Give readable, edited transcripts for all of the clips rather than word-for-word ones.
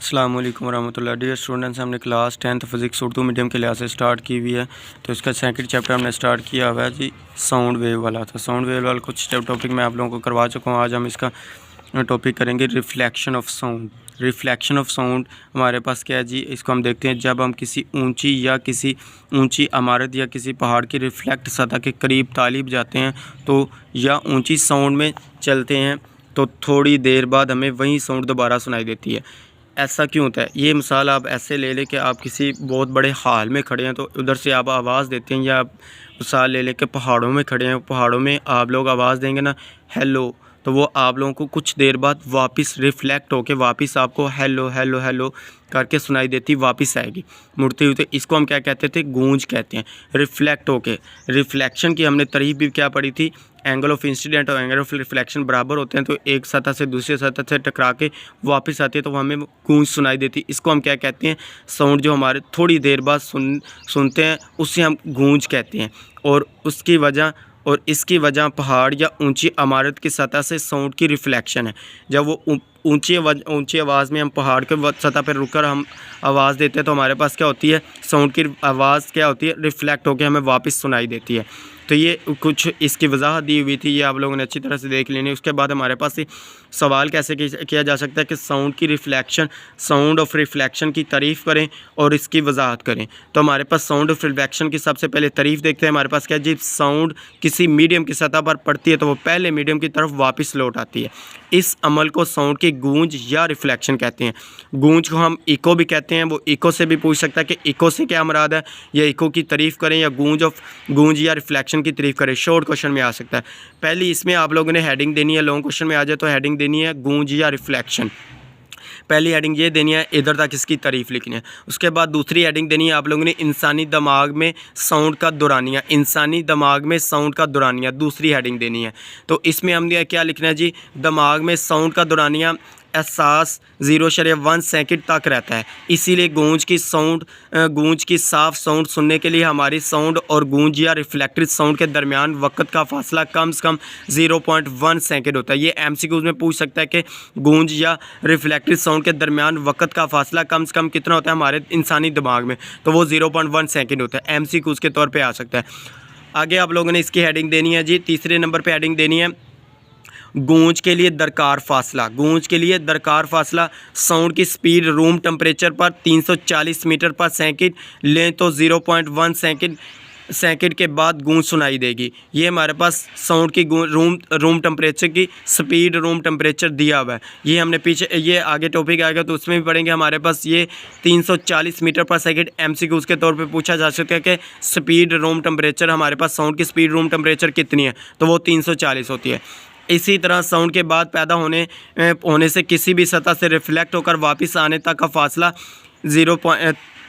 अस्सलाम वालेकुम वरहमतुल्लाह। Dear students, हमने class 10th physics Urdu medium के लिहाज से स्टार्ट की हुई है। तो इसका सेकंड चैप्टर हमने स्टार्ट किया हुआ है जी, साउंड वेव वाला। तो साउंड वेव वाला कुछ टॉपिक मैं आप लोगों को करवा चुका हूँ। आज हम इसका टॉपिक करेंगे reflection of sound. Reflection of sound हमारे पास क्या है जी, इसको हम देखते हैं। जब हम किसी ऊंची इमारत या किसी पहाड़ की रिफ्लेक्ट सतह के करीब तालिब जाते हैं तो या ऊंची साउंड में चलते हैं तो थोड़ी देर बाद हमें वही साउंड दोबारा सुनाई देती है। ऐसा क्यों होता है? ये मिसाल आप ऐसे ले लें कि आप किसी बहुत बड़े हॉल में खड़े हैं तो उधर से आप आवाज़ देते हैं, या आप मिसाल ले लें कि पहाड़ों में खड़े हैं, पहाड़ों में आप लोग आवाज़ देंगे ना हेलो, तो वो आप लोगों को कुछ देर बाद वापस रिफ्लेक्ट होके वापस आपको हेलो हेलो हेलो करके सुनाई देती वापस आएगी मुड़ती हुई। तो इसको हम क्या कहते थे? गूंज कहते हैं। रिफ्लेक्ट होके, रिफ्लेक्शन की हमने तारीफ भी क्या पढ़ी थी? एंगल ऑफ इंसिडेंट और एंगल ऑफ रिफ्लेक्शन बराबर होते हैं, तो एक सतह से दूसरी सतह से टकरा के वापस आती है तो वो हमें गूंज सुनाई देती है। इसको हम क्या कहते हैं? साउंड जो हमारे थोड़ी देर बाद सुनते हैं उसे हम गूंज कहते हैं। और इसकी वजह पहाड़ या ऊंची इमारत की सतह से साउंड की रिफ्लेक्शन है। जब वो ऊंची आवाज़ में हम पहाड़ के सतह पर रुककर हम आवाज़ देते हैं तो हमारे पास क्या होती है? साउंड की आवाज़ क्या होती है? रिफ्लेक्ट होकर हमें वापस सुनाई देती है। तो ये कुछ इसकी वजाहत दी हुई थी, ये आप लोगों ने अच्छी तरह से देख लेनी। उसके बाद हमारे पास सवाल कैसे किया जा सकता है कि साउंड ऑफ रिफ्लेक्शन की तारीफ़ करें और इसकी वजाहत करें। तो हमारे पास साउंड ऑफ रिफ्लेक्शन की सबसे पहले तारीफ़ देखते हैं। हमारे पास क्या जी, साउंड किसी मीडियम की सतह पर पड़ती है तो वो पहले मीडियम की तरफ वापस लौट आती है। इस अमल को साउंड की गूंज या रिफ्लेक्शन कहते हैं। गूंज को हम इको भी कहते हैं। वो इको से भी पूछ सकता है कि इको से क्या मुराद है, या इको की तारीफ़ करें या गूंज या रिफ्लेक्शन की तारीफ़ करें। शॉर्ट क्वेश्चन में आ सकता है। पहली इसमें आप लोगों ने हेडिंग देनी है। लॉन्ग क्वेश्चन में आ जाए तो हेडिंग देनी है गूंज या रिफ्लेक्शन। पहली हेडिंग ये देनी है, इधर तक इसकी तारीफ़ लिखनी है। उसके बाद दूसरी हेडिंग देनी है आप लोगों ने इंसानी दिमाग में साउंड का दौरानिया। इंसानी दिमाग में साउंड का दौरानिया दूसरी हेडिंग देनी है। तो इसमें हमने क्या लिखना है जी? दिमाग में साउंड का दौरानिया एहसास 0.1 सेकंड तक रहता है। इसीलिए गूंज की साफ साउंड सुनने के लिए हमारी साउंड और गूंज या रिफ्लेक्टेड साउंड के दरमियान वक्त का फासला कम से कम 0.1 सेकंड होता है। ये एमसीक्यूज में पूछ सकता है कि गूंज या रिफ्लेक्टेड साउंड के दरमियान वक्त का फासला कम से कम कितना होता है हमारे इंसानी दिमाग में, तो वो 0.1 सेकंड होता है। एमसीक्यूज के तौर पर आ सकता है। आगे आप लोगों ने इसकी हेडिंग देनी है जी, तीसरे नंबर पर हेडिंग देनी है गूंज के लिए दरकार फासला। गूंज के लिए दरकार फासला, साउंड की स्पीड रूम टेम्परेचर पर 340 मीटर पर सेकंड लें तो 0.1 सेकंड के बाद गूंज सुनाई देगी। ये हमारे पास साउंड की रूम टेम्परेचर की स्पीड, रूम टेम्परेचर दिया हुआ है। ये हमने पीछे, ये आगे टॉपिक आएगा तो उसमें भी पढ़ेंगे। हमारे पास ये 340 मीटर पर सेकंड एमसीक्यूज के तौर पे पूछा जा सकता है कि स्पीड रूम टेम्परेचर, हमारे पास साउंड की स्पीड रूम टेम्परेचर कितनी है, तो वो 340 होती है। इसी तरह साउंड के बाद पैदा होने से किसी भी सतह से रिफ्लेक्ट होकर वापस आने तक का फासला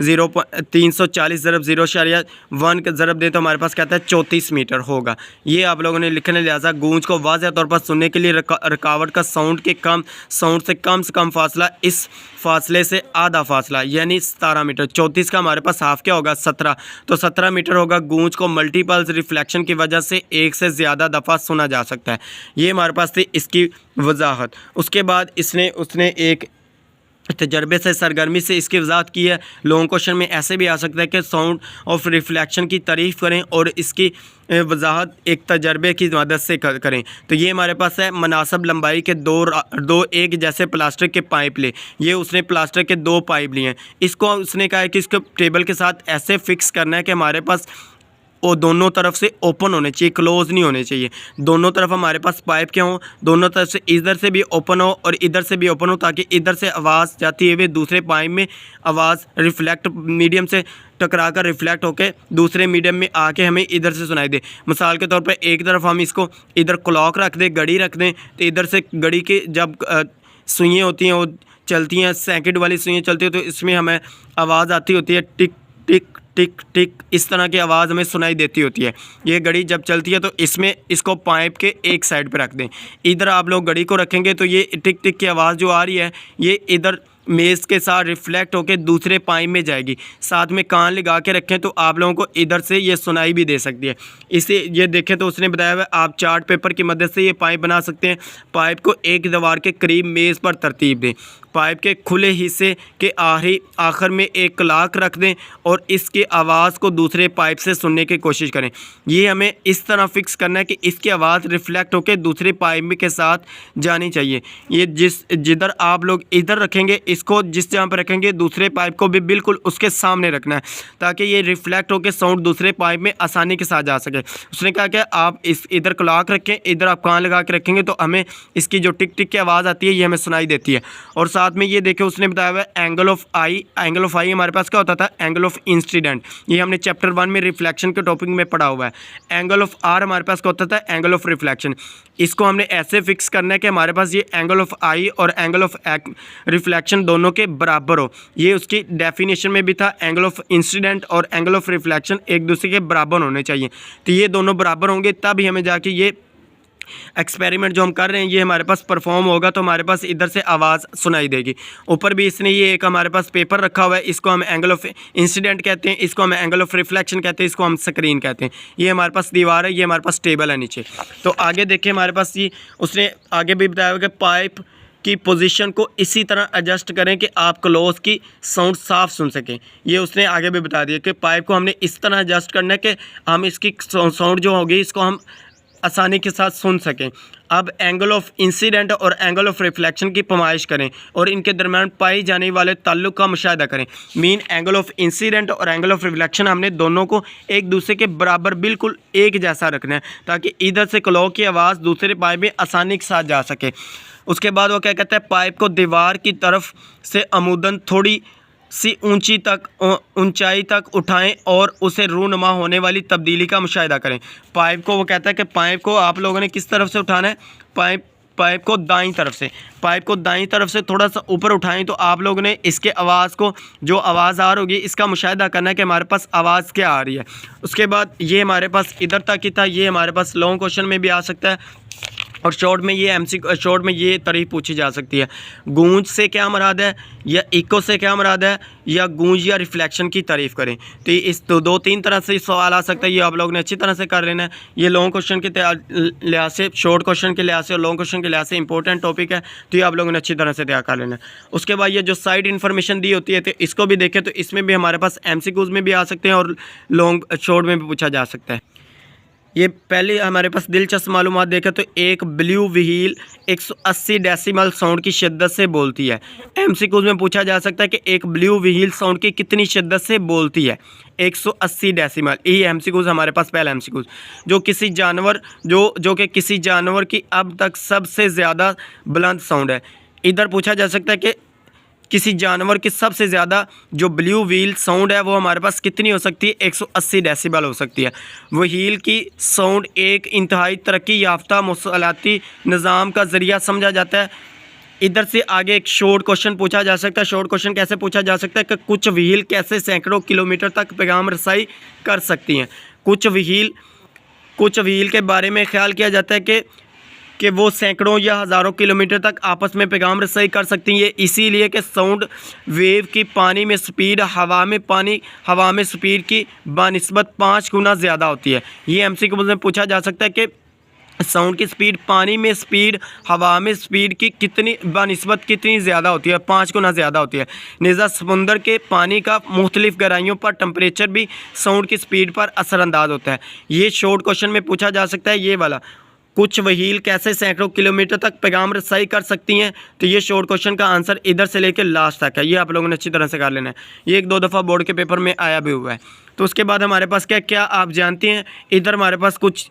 340 ज़रब 0.1 का ज़रब दें तो हमारे पास कहता है 34 मीटर होगा। ये आप लोगों ने लिखने, लिहाजा गूंज को वाज़ह तौर पर सुनने के लिए रुकावट का साउंड से कम फासला, इस फासले से आधा फासला यानी 17 मीटर। 34 का हमारे पास हाफ क्या होगा? 17, तो 17 मीटर होगा। गूंज को मल्टीपल्स रिफ्लेक्शन की वजह से एक से ज़्यादा दफ़ा सुना जा सकता है। ये हमारे पास थी इसकी वजाहत। उसके बाद उसने एक तजर्बे से, सरगर्मी से इसकी वजाहत की है। लॉन्ग क्वेश्चन में ऐसे भी आ सकता है कि साउंड ऑफ रिफ्लेक्शन की तारीफ़ करें और इसकी वजाहत एक तजर्बे की मदद से करें। तो ये हमारे पास है मुनासिब लंबाई के दो एक जैसे प्लास्टिक के पाइप ले। ये उसने प्लास्टिक के 2 पाइप लिए हैं। इसको उसने कहा है कि इसको टेबल के साथ ऐसे फिक्स करना है कि हमारे पास वो दोनों तरफ से ओपन होने चाहिए, क्लोज नहीं होने चाहिए। दोनों तरफ हमारे पास पाइप क्या हो, दोनों तरफ से इधर से भी ओपन हो और इधर से भी ओपन हो, ताकि इधर से आवाज़ जाती है दूसरे पाइप में आवाज़ रिफ्लेक्ट मीडियम से टकरा कर रिफ्लेक्ट होकर दूसरे मीडियम में आके हमें इधर से सुनाई दे। मिसाल के तौर पर एक तरफ हम इसको इधर क्लॉक रख दें, घड़ी रख दें, तो इधर से घड़ी के जब सुइयाँ होती हैं वो चलती हैं, सेकंड वाली सुइयाँ चलती हैं, तो इसमें हमें आवाज़ आती होती है टिक टिक टिक टिक, इस तरह की आवाज़ हमें सुनाई देती होती है। ये घड़ी जब चलती है तो इसको पाइप के एक साइड पे रख दें। इधर आप लोग घड़ी को रखेंगे तो ये टिक टिक की आवाज़ जो आ रही है ये इधर मेज़ के साथ रिफ्लेक्ट होकर दूसरे पाइप में जाएगी। साथ में कान लगा के रखें तो आप लोगों को इधर से ये सुनाई भी दे सकती है। इसे ये देखें तो उसने बताया हुआ आप चार्ट पेपर की मदद से ये पाइप बना सकते हैं। पाइप को एक दीवार के करीब मेज़ पर तरतीब दें। पाइप के खुले हिस्से के आखिर में एक क्लॉक रख दें और इसकी आवाज़ को दूसरे पाइप से सुनने की कोशिश करें। ये हमें इस तरह फिक्स करना है कि इसकी आवाज़ रिफ्लेक्ट होकर दूसरे पाइप के साथ जानी चाहिए। ये जिधर आप लोग इधर रखेंगे, इसको जिस जगह पर रखेंगे दूसरे पाइप को भी बिल्कुल उसके सामने रखना है ताकि ये रिफ्लेक्ट होकर साउंड दूसरे पाइप में आसानी के साथ जा सके। उसने कहा कि आप इधर क्लॉक रखें, इधर आप कान लगा के रखेंगे तो हमें इसकी जो टिक टिक की आवाज़ आती है ये हमें सुनाई देती है। और साथ में ये देखें उसने बताया हुआ है angle of I. Angle of I हमारे पास क्या होता था? Angle of incident. ये हमने चैप्टर 1 में रिफ्लेक्शन के टॉपिक में पढ़ा हुआ है। एंगल ऑफ आर हमारे पास क्या होता था? Angle of reflection. इसको हमने ऐसे फिक्स करना है कि हमारे पास ये एंगल ऑफ आई और एंगल ऑफ रिफ्लेक्शन दोनों के बराबर हो। ये उसकी डेफिनेशन में भी था, एंगल ऑफ इंसिडेंट और एंगल ऑफ रिफ्लेक्शन एक दूसरे के बराबर होने चाहिए। तो ये दोनों बराबर होंगे तभी हमें जाके ये एक्सपेरिमेंट जो हम कर रहे हैं ये हमारे पास परफॉर्म होगा तो हमारे पास इधर से आवाज़ सुनाई देगी। ऊपर भी इसने ये एक हमारे पास पेपर रखा हुआ है, इसको हम एंगल ऑफ इंसिडेंट कहते हैं, इसको हम एंगल ऑफ रिफ्लेक्शन कहते हैं, इसको हम स्क्रीन कहते हैं। ये हमारे पास दीवार है, ये हमारे पास टेबल है नीचे। तो आगे देखिए हमारे पास ये उसने आगे भी बताया हुआ कि पाइप की पोजीशन को इसी तरह एडजस्ट करें कि आप क्लोज की साउंड साफ सुन सकें। ये उसने आगे भी बता दिया कि पाइप को हमने इस तरह एडजस्ट करना है कि हम इसकी साउंड जो होगी इसको हम आसानी के साथ सुन सकें। अब एंगल ऑफ इंसिडेंट और एंगल ऑफ रिफ्लेक्शन की पैमाइश करें और इनके दरमियान पाई जाने वाले ताल्लुक का मुशाहिदा करें। मीन एंगल ऑफ इंसिडेंट और एंगल ऑफ रिफ्लेक्शन हमने दोनों को एक दूसरे के बराबर बिल्कुल एक जैसा रखना है ताकि इधर से क्लॉक की आवाज़ दूसरे पाइप में आसानी के साथ जा सके। उसके बाद वो क्या कहता है, पाइप को दीवार की तरफ से अमूदन थोड़ी सी ऊंचाई तक उठाएं और उसे रूनुमा होने वाली तब्दीली का मुशाहिदा करें। पाइप को वो कहता है कि पाइप को आप लोगों ने किस तरफ से उठाना है? पाइप को दाईं तरफ से। पाइप को दाईं तरफ से थोड़ा सा ऊपर उठाएं तो आप लोगों ने इसके आवाज़ को, जो आवाज़ आ रही होगी इसका मुशाहिदा करना है कि हमारे पास आवाज़ क्या आ रही है। उसके बाद ये हमारे पास इधर तक ही था, ये हमारे पास लॉन्ग क्वेश्चन में भी आ सकता है और शॉर्ट में ये शॉर्ट में ये तारीफ पूछी जा सकती है। गूंज से क्या मुराद है, या इको से क्या मुराद है, या गूंज या रिफ्लेक्शन की तारीफ़ करें। तो इस दो तीन तरह से सवाल आ सकता है, ये आप लोगों ने अच्छी तरह से कर लेना है। ये लॉन्ग क्वेश्चन के लिहाज से, शॉर्ट क्वेश्चन के लिहाज से और लॉन्ग क्वेश्चन के लिहाज से इंपॉर्टेंट टॉपिक है, तो ये आप लोगों ने अच्छी तरह से तैयार कर लेना है। उसके बाद ये जो साइड इन्फॉर्मेशन दी होती है तो इसको भी देखें तो इसमें भी हमारे पास MCQs में भी आ सकते हैं और शॉर्ट में भी पूछा जा सकता है। ये पहले हमारे पास दिलचस्प मालूमात देखें तो एक ब्लू व्हील 180 डेसिमल साउंड की शिद्दत से बोलती है। MCQs में पूछा जा सकता है कि एक ब्लू व्हील साउंड की कितनी शिद्दत से बोलती है? 180 डेसिमल। ये MCQs हमारे पास पहला MCQs। जो किसी जानवर जो कि किसी जानवर की अब तक सबसे ज़्यादा बुलंद साउंड है। इधर पूछा जा सकता है कि किसी जानवर की सबसे ज़्यादा जो ब्लू व्हील साउंड है वो हमारे पास कितनी हो सकती है? 180 डेसिबल हो सकती है। व्हील की साउंड एक इंतहाई तरक्की याफ्ता मौसलाती निज़ाम का ज़रिया समझा जाता है। इधर से आगे एक शॉर्ट क्वेश्चन पूछा जा सकता है। शॉर्ट क्वेश्चन कैसे पूछा जा सकता है कि कुछ व्हील कैसे सैकड़ों किलोमीटर तक पैगाम रसाई कर सकती हैं। कुछ व्हील के बारे में ख्याल किया जाता है कि वो सैकड़ों या हज़ारों किलोमीटर तक आपस में पैगाम रसाई कर सकती हैं। इसीलिए कि साउंड वेव की पानी में स्पीड हवा में स्पीड की बानिस्बत 5 गुना ज़्यादा होती है। ये MCQ में पूछा जा सकता है कि साउंड की स्पीड पानी में स्पीड हवा में स्पीड की बानिस्बत कितनी ज़्यादा होती है? 5 गुना ज़्यादा होती है। निज़ा समुंदर के पानी का मुख्तलिफ़ गहराइयों पर टेम्परेचर भी साउंड की स्पीड पर असरअंदाज होता है। ये शॉर्ट क्वेश्चन में पूछा जा सकता है। ये वाला कुछ व्हील कैसे सैकड़ों किलोमीटर तक पैगाम रसाई कर सकती हैं, तो ये शॉर्ट क्वेश्चन का आंसर इधर से लेकर लास्ट तक है। ये आप लोगों ने अच्छी तरह से कर लेना है। ये 1-2 दफ़ा बोर्ड के पेपर में आया भी हुआ है। तो उसके बाद हमारे पास क्या आप जानते हैं, इधर हमारे पास कुछ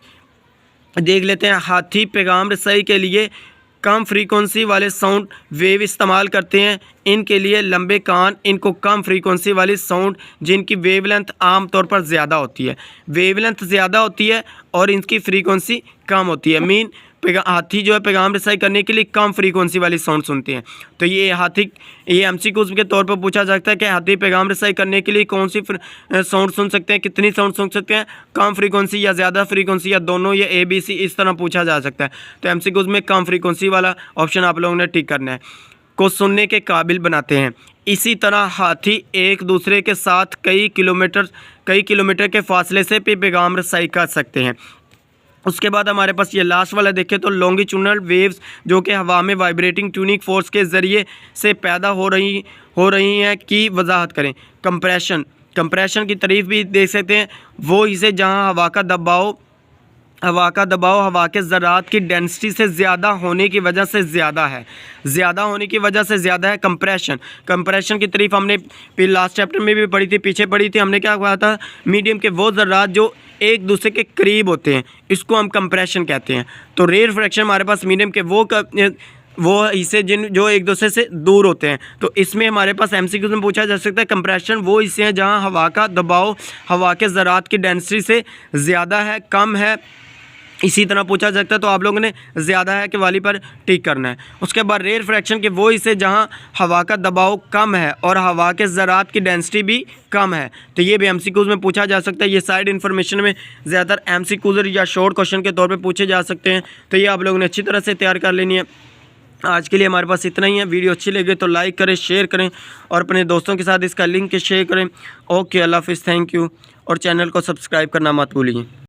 देख लेते हैं। हाथी पैगाम रसाई के लिए कम फ्रीक्वेंसी वाले साउंड वेव इस्तेमाल करते हैं। इनके लिए लंबे कान, इनको कम फ्रीक्वेंसी वाली साउंड जिनकी वेवलेंथ आम तौर पर ज़्यादा होती है। वेवलेंथ ज़्यादा होती है और इनकी फ्रीक्वेंसी कम होती है। मीन हाथी जो है पैगाम रसाई करने के लिए कम फ्रीक्वेंसी वाली साउंड सुनते हैं। तो ये MCQs के तौर पर पूछा जाता है कि हाथी पैगाम रसाई करने के लिए कौन सी साउंड सुन सकते हैं, कितनी साउंड सुन सकते हैं, कम फ्रीक्वेंसी या ज़्यादा फ्रीक्वेंसी या दोनों, या ABC इस तरह पूछा जा सकता है। तो MCQs में कम फ्रीक्वेंसी वाला ऑप्शन आप लोगों ने टिक करना है। को सुनने के काबिल बनाते हैं। इसी तरह हाथी एक दूसरे के साथ कई किलोमीटर के फासले से भी पैगाम रसाई कर सकते हैं। उसके बाद हमारे पास ये लास्ट वाला देखें तो लॉन्गिट्यूडनल वेव्स जो कि हवा में वाइब्रेटिंग ट्यूनिंग फोर्स के ज़रिए से पैदा हो रही हैं की वजाहत करें। कंप्रेशन की तारीफ भी देख सकते हैं, वो इसे जहां हवा का दबाव हवा के ज़रात की डेंसिटी से ज़्यादा होने की वजह से ज़्यादा है कंप्रेशन की तारीफ हमने फिर लास्ट चैप्टर में भी पढ़ी थी, पीछे पढ़ी थी। हमने क्या कहा था, मीडियम के वो ज़रात जो एक दूसरे के करीब होते हैं इसको हम कंप्रेशन कहते हैं। तो रेयरफेक्शन हमारे पास मीडियम के वो हिस्से जो एक दूसरे से दूर होते हैं। तो इसमें हमारे पास एमसीक्यू में पूछा जा सकता है कंप्रेशन वो हिस्से हैं जहां हवा का दबाव हवा के ज़रात की डेंसिटी से ज़्यादा है, कम है। इसी तरह पूछा जा सकता है, तो आप लोगों ने ज़्यादा है कि वाली पर टिक करना है। उसके बाद रेयरफेक्शन के वो हिस्से जहां हवा का दबाव कम है और हवा के ज़रात की डेंसिटी भी कम है। तो ये भी एमसीक्यूज़ में पूछा जा सकता है। ये साइड इन्फॉर्मेशन में ज़्यादातर एमसीक्यूज़ या शॉर्ट क्वेश्चन के तौर पे पूछे जा सकते हैं। तो ये आप लोगों ने अच्छी तरह से तैयार कर लेनी है। आज के लिए हमारे पास इतना ही है। वीडियो अच्छी लगे तो लाइक करें, शेयर करें और अपने दोस्तों के साथ इसका लिंक शेयर करें। ओके, अल्लाह हाफिज़, थैंक यू। और चैनल को सब्सक्राइब करना मत भूलिए।